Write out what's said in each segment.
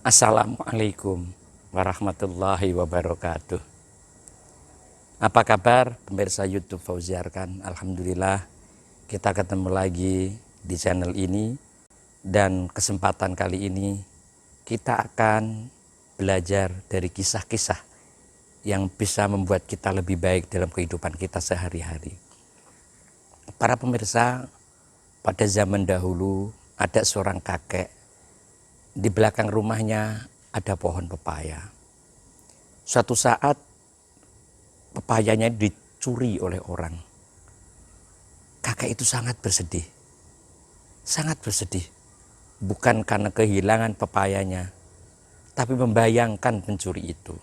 Assalamualaikum warahmatullahi wabarakatuh. Apa kabar pemirsa YouTube Fauzi Arkan? Alhamdulillah kita ketemu lagi di channel ini, dan kesempatan kali ini kita akan belajar dari kisah-kisah yang bisa membuat kita lebih baik dalam kehidupan kita sehari-hari. Para pemirsa, pada zaman dahulu ada seorang kakek. Di belakang rumahnya ada pohon pepaya. Suatu saat pepayanya dicuri oleh orang. Kakek itu sangat bersedih. Sangat bersedih. Bukan karena kehilangan pepayanya, tapi membayangkan pencuri itu.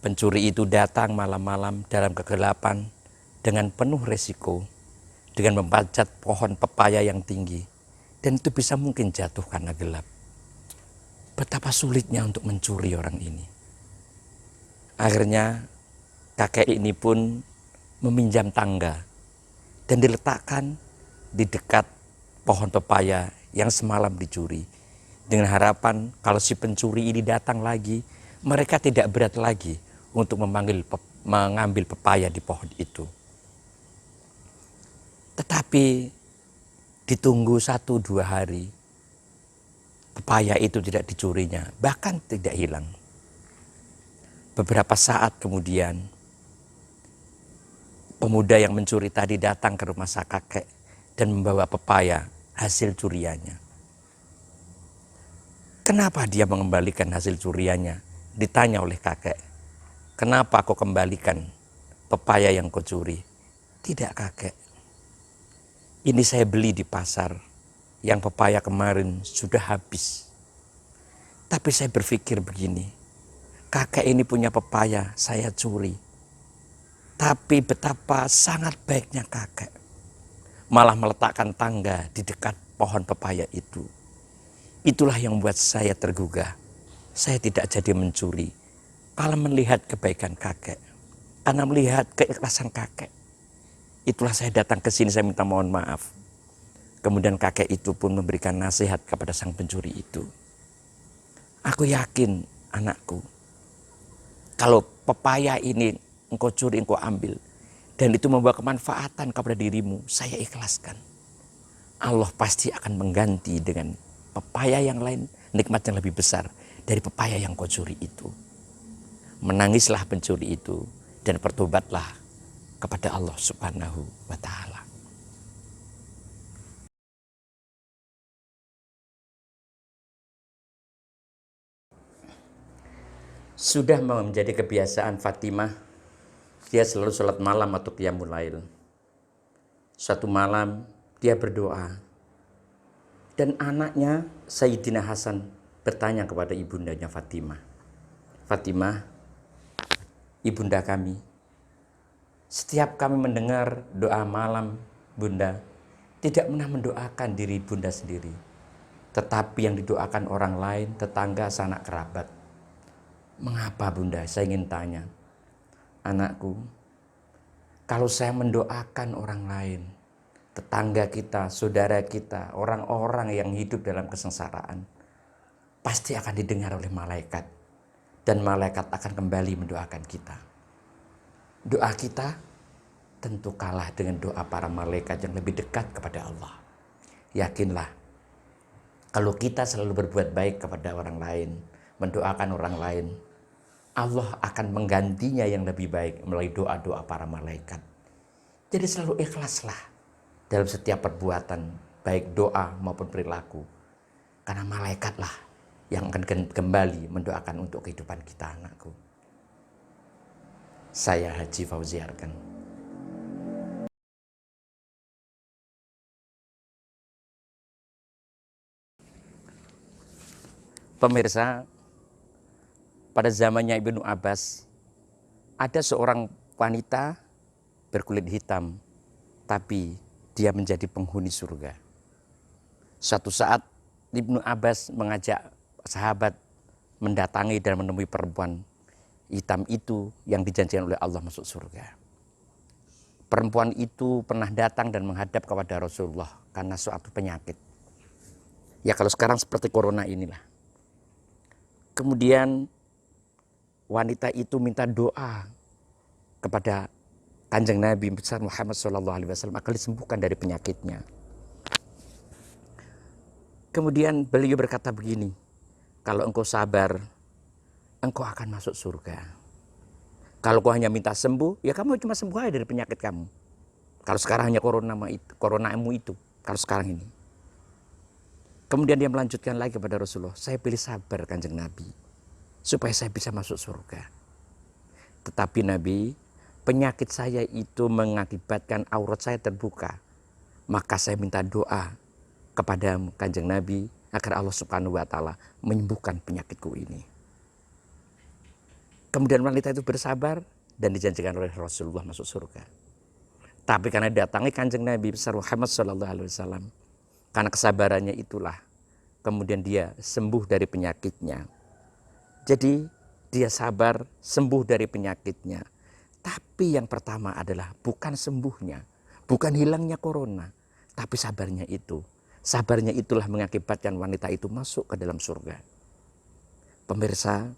Pencuri itu datang malam-malam dalam kegelapan dengan penuh resiko, dengan memanjat pohon pepaya yang tinggi, dan itu bisa mungkin jatuh karena gelap. Betapa sulitnya untuk mencuri orang ini. Akhirnya kakek ini pun meminjam tangga dan diletakkan di dekat pohon pepaya yang semalam dicuri, dengan harapan kalau si pencuri ini datang lagi, mereka tidak berat lagi untuk mengambil pepaya di pohon itu. Tetapi ditunggu 1-2 hari, pepaya itu tidak dicurinya, bahkan tidak hilang. Beberapa saat kemudian, pemuda yang mencuri tadi datang ke rumah sang kakek dan membawa pepaya hasil curiannya. Kenapa dia mengembalikan hasil curiannya? Ditanya oleh kakek. Kenapa kau kembalikan pepaya yang kau curi? Tidak, kakek. Ini saya beli di pasar. Yang pepaya kemarin sudah habis. Tapi saya berpikir begini. Kakek ini punya pepaya, saya curi. Tapi betapa sangat baiknya kakek. Malah meletakkan tangga di dekat pohon pepaya itu. Itulah yang membuat saya tergugah. Saya tidak jadi mencuri. Kalau melihat kebaikan kakek. Karena melihat keikhlasan kakek. Itulah saya datang ke sini, saya minta mohon maaf. Kemudian kakek itu pun memberikan nasihat kepada sang pencuri itu. Aku yakin anakku, kalau pepaya ini engkau curi, engkau ambil, dan itu membawa kemanfaatan kepada dirimu, saya ikhlaskan. Allah pasti akan mengganti dengan pepaya yang lain, nikmat yang lebih besar dari pepaya yang kau curi itu. Menangislah pencuri itu dan bertobatlah kepada Allah Subhanahu wa Ta'ala. Sudah menjadi kebiasaan Fatimah, dia selalu sholat malam atau qiyamul lail. Suatu malam dia berdoa, dan anaknya Sayyidina Hasan bertanya kepada ibundanya Fatimah. Fatimah, ibunda kami, setiap kami mendengar doa malam bunda, tidak pernah mendoakan diri bunda sendiri, tetapi yang didoakan orang lain, tetangga, sanak kerabat. Mengapa bunda? Saya ingin tanya. Anakku, kalau saya mendoakan orang lain, tetangga kita, saudara kita, orang-orang yang hidup dalam kesengsaraan, pasti akan didengar oleh malaikat. Dan malaikat akan kembali mendoakan kita. Doa kita tentu kalah dengan doa para malaikat yang lebih dekat kepada Allah. Yakinlah, kalau kita selalu berbuat baik kepada orang lain, mendoakan orang lain, Allah akan menggantinya yang lebih baik melalui doa-doa para malaikat. Jadi selalu ikhlaslah dalam setiap perbuatan, baik doa maupun perilaku. Karena malaikatlah yang akan kembali mendoakan untuk kehidupan kita, anakku. Saya Haji Fauzi Arkan. Pemirsa, pada zamannya Ibnu Abbas, ada seorang wanita berkulit hitam, tapi dia menjadi penghuni surga. Suatu saat Ibnu Abbas mengajak sahabat mendatangi dan menemui perempuan hitam itu yang dijanjikan oleh Allah masuk surga. Perempuan itu pernah datang dan menghadap kepada Rasulullah karena suatu penyakit. Ya kalau sekarang seperti corona inilah. Kemudian wanita itu minta doa kepada Kanjeng Nabi besar Muhammad SAW agar disembuhkan dari penyakitnya. Kemudian beliau berkata begini, kalau engkau sabar, engkau akan masuk surga. Kalau kau hanya minta sembuh, ya kamu cuma sembuh aja dari penyakit kamu. Kalau sekarang hanya coronamu itu, kalau sekarang ini. Kemudian dia melanjutkan lagi kepada Rasulullah, saya pilih sabar Kanjeng Nabi, supaya saya bisa masuk surga. Tetapi Nabi, penyakit saya itu mengakibatkan aurat saya terbuka. Maka saya minta doa kepada Kanjeng Nabi agar Allah Subhanahu wa taala menyembuhkan penyakitku ini. Kemudian wanita itu bersabar dan dijanjikan oleh Rasulullah masuk surga. Tapi karena datangi Kanjeng Nabi besar Muhammad SAW, karena kesabarannya itulah kemudian dia sembuh dari penyakitnya. Jadi dia sabar sembuh dari penyakitnya. Tapi yang pertama adalah bukan sembuhnya, bukan hilangnya corona, tapi sabarnya itu. Sabarnya itulah mengakibatkan wanita itu masuk ke dalam surga. Pemirsa,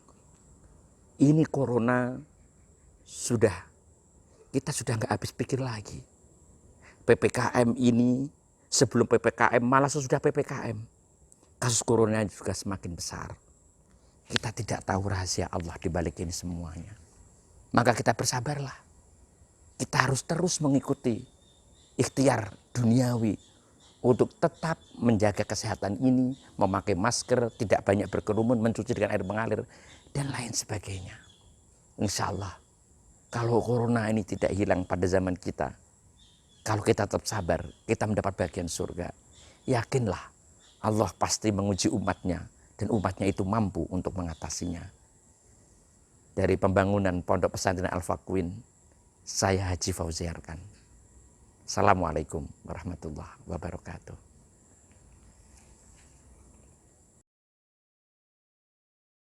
ini corona kita sudah nggak habis pikir lagi. PPKM ini, sebelum PPKM malah sesudah PPKM, kasus corona juga semakin besar. Kita tidak tahu rahasia Allah di balik ini semuanya. Maka kita bersabarlah. Kita harus terus mengikuti ikhtiar duniawi untuk tetap menjaga kesehatan ini, memakai masker, tidak banyak berkerumun, mencuci dengan air mengalir, dan lain sebagainya. Insya Allah, kalau corona ini tidak hilang pada zaman kita, kalau kita tetap sabar, kita mendapat bagian surga. Yakinlah, Allah pasti menguji umatnya, dan umatnya itu mampu untuk mengatasinya. Dari pembangunan Pondok Pesantren Al-Faqwin, saya Haji Fauzi Arkan. Assalamualaikum warahmatullahi wabarakatuh.